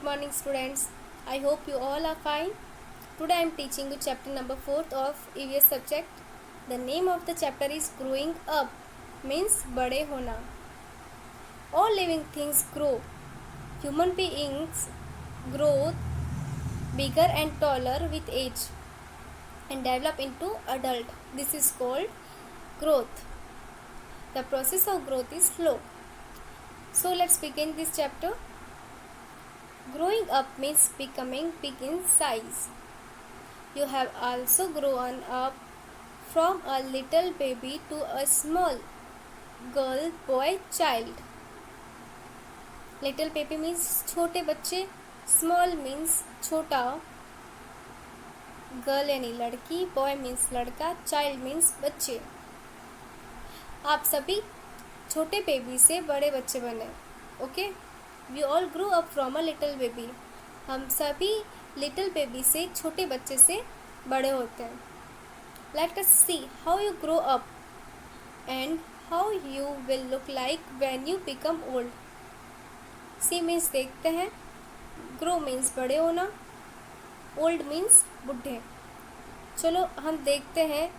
morning students. I hope you all are fine. Today I am teaching you chapter number 4th of EVS subject. The name of the chapter is growing up, means बड़े होना. All living things grow. Human beings grow bigger and taller with age and develop into adult. This is called growth. The process of growth is slow. So let's begin this chapter. Growing up means becoming big in size. You have also grown up from a little baby to a small girl, boy, child. Little baby means छोटे बच्चे, small means छोटा, girl यानी लड़की, boy means लड़का, child means बच्चे. आप सभी छोटे बेबी से बड़े बच्चे बने. Okay, we all grow up from a little baby. हम सभी लिटिल बेबी से, छोटे बच्चे से बड़े होते हैं. Let us see how you grow up and how you will look like when you become old. See means देखते हैं, ग्रो मीन्स बड़े होना, ओल्ड मीन्स बुढ़े. चलो हम देखते हैं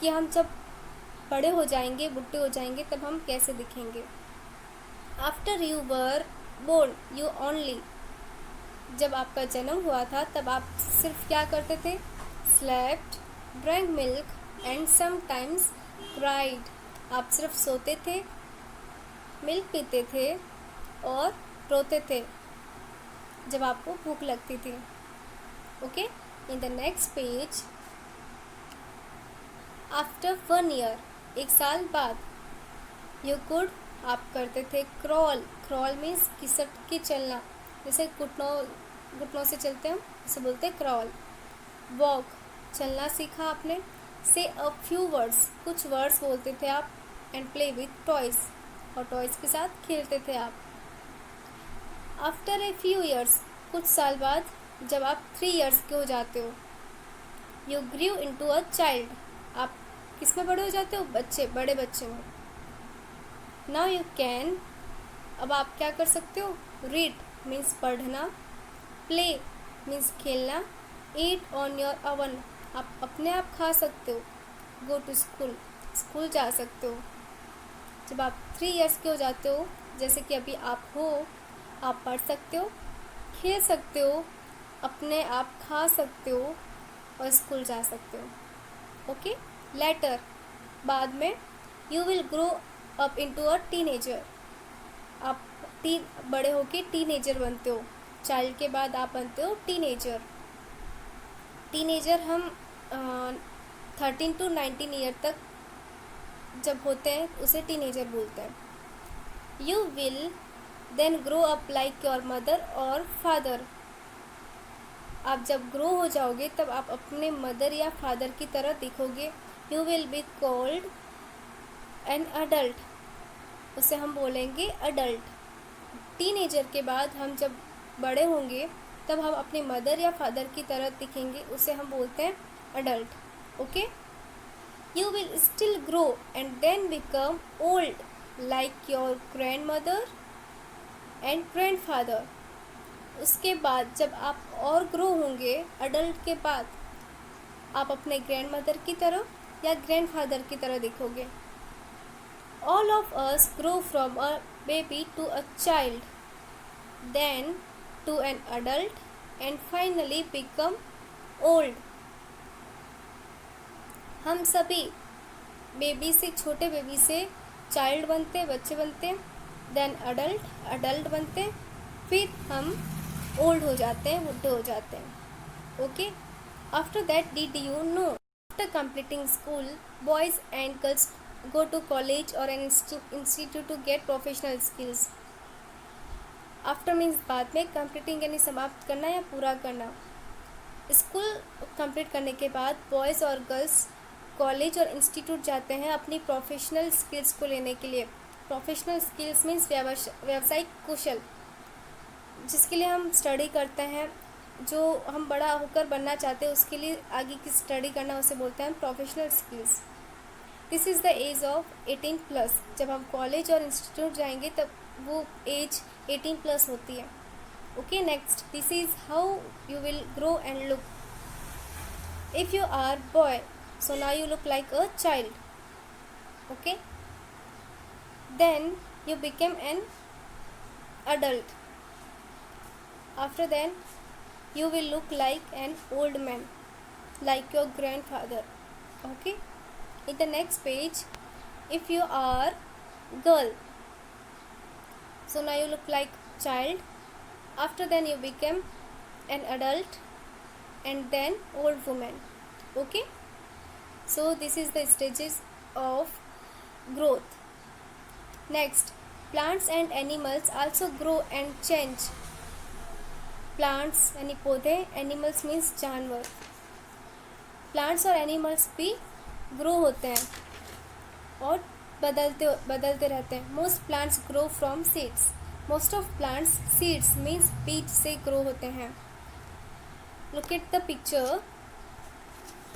कि हम जब बड़े हो जाएंगे, बुढ़े हो जाएंगे, तब हम कैसे दिखेंगे. After you were born you only. जब आपका जन्म हुआ था तब आप सिर्फ क्या करते थे? Slept, drank milk and sometimes cried. आप सिर्फ सोते थे, मिल्क पीते थे और रोते थे जब आपको भूख लगती थी. Okay, in the next page, after 1 year, 1 साल बाद, यू कुड, आप करते थे क्रॉल. क्रॉल मीन्स घिसट के चलना, जैसे घुटनों से चलते हैं उसे बोलते हैं क्रॉल. वॉक, चलना सीखा आपने. से अ फ्यू वर्ड्स, कुछ वर्ड्स बोलते थे आप. एंड प्ले विथ टॉयज, और टॉयज के साथ खेलते थे आप. आफ्टर ए फ्यू ईयर्स, कुछ साल बाद, जब आप 3 ईयर्स के हो जाते हो, you grew into a child. आप किस में बड़े हो जाते हो? बच्चे, बड़े बच्चे में. नाउ यू कैन, अब आप क्या कर सकते हो? रीड मीन्स पढ़ना, प्ले मीन्स खेलना, ईट ऑन योर ओवन, आप अपने आप खा सकते हो. गो टू स्कूल, स्कूल जा सकते हो. जब आप 3 ईयर्स के हो जाते हो, जैसे कि अभी आप हो, आप पढ़ सकते हो, खेल सकते हो, अपने आप खा सकते हो और स्कूल जा सकते हो. ओके, लेटर, बाद में, you will grow up into a teenager. आप बड़े होके टीनेजर बनते हो. चाइल्ड के बाद आप बनते हो टीनेजर. टीनेजर हम 13 to 19 ईयर तक जब होते हैं उसे टीनेजर बोलते हैं. You will then grow up like your mother और फादर. आप जब ग्रो हो जाओगे तब आप अपने मदर या फादर की तरह दिखोगे. You will be called an adult, उसे हम बोलेंगे अडल्ट. टीनेजर के बाद हम जब बड़े होंगे तब हम अपने मदर या फादर की तरह दिखेंगे, उसे हम बोलते हैं adult. Okay, you will still grow and then become old like your grandmother and grandfather. उसके बाद जब आप और ग्रो होंगे अडल्ट के बाद, आप अपने ग्रैंड मदर की तरह या ग्रैंड फादर की तरह दिखोगे. All of us grow from a baby to a child, then to an adult, and finally become old. हम सभी बेबी से, छोटे बेबी से चाइल्ड बनते, बच्चे बनते, देन अडल्ट बनते, फिर हम ओल्ड हो जाते हैं, बुढ़े हो जाते हैं. Okay, after that did you know, after completing school, boys and girls go to college or an institute to get professional skills. After means बाद में, कंप्लीटिंग यानी समाप्त करना या पूरा करना. स्कूल कंप्लीट करने के बाद बॉयज़ और गर्ल्स कॉलेज और इंस्टीट्यूट जाते हैं अपनी प्रोफेशनल स्किल्स को लेने के लिए. प्रोफेशनल स्किल्स मीन्स व्यावसायिक कौशल, जिसके लिए हम स्टडी करते हैं, जो हम बड़ा होकर बनना चाहते हैं उसके लिए आगे की स्टडी करना, उसे बोलते हैं professional skills. This is the age of 18+. जब हम कॉलेज और इंस्टीट्यूट जाएंगे तब वो एज 18+ होती है. Okay, next, this is how you will grow and look. If you are boy, so now you look like a child. Okay, then you become an adult. After then you will look like an old man, like your grandfather. Okay, in the next page, if you are girl, so now you look like child. After then you become an adult and then old woman. Okay, so this is the stages of growth. Next, plants and animals also grow and change. Plants यानी पौधे, animals means जानवर. Plants और animals भी grow होते हैं और बदलते रहते हैं. Most plants grow from seeds. Most of plants seeds means बीज से ग्रो होते हैं. Look at the picture.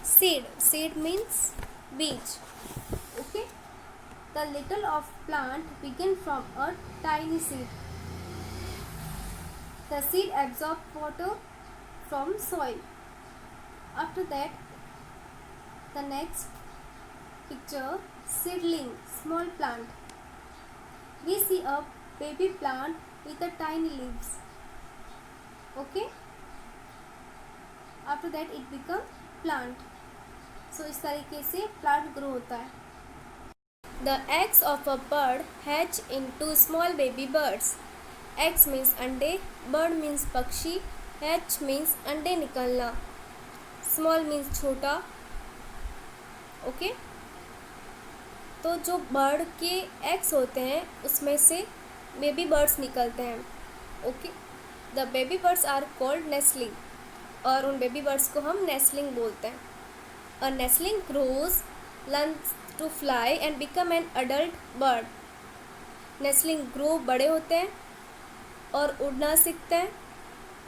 Seed means बीज. Okay, the little of plant begin from a tiny seed. The seed absorbs water from soil. After that, the next picture, seedling, small plant. We see a baby plant with a tiny leaves. Okay. After that, it becomes plant. So इस तरीके से plant grow होता है. The eggs of a bird hatch into small baby birds. Eggs means अंडे, bird means पक्षी, hatch means अंडे निकलना, small means छोटा. ओके, तो जो बर्ड के एग्स होते हैं उसमें से बेबी बर्ड्स निकलते हैं. Okay, the baby birds are called nestling, और उन बेबी बर्ड्स को हम नेस्लिंग बोलते हैं. A nestling grows, learns to fly and become an adult bird. Nestling grow बड़े होते हैं और उड़ना सीखते हैं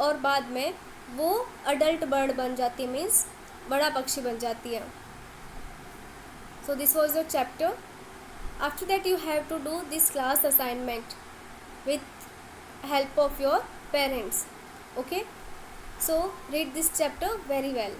और बाद में वो अडल्ट बर्ड बन जाती है, मीन्स बड़ा पक्षी बन जाती है. So this was your chapter. After that you have to do this class assignment with help of your parents. Okay, so read this chapter very well.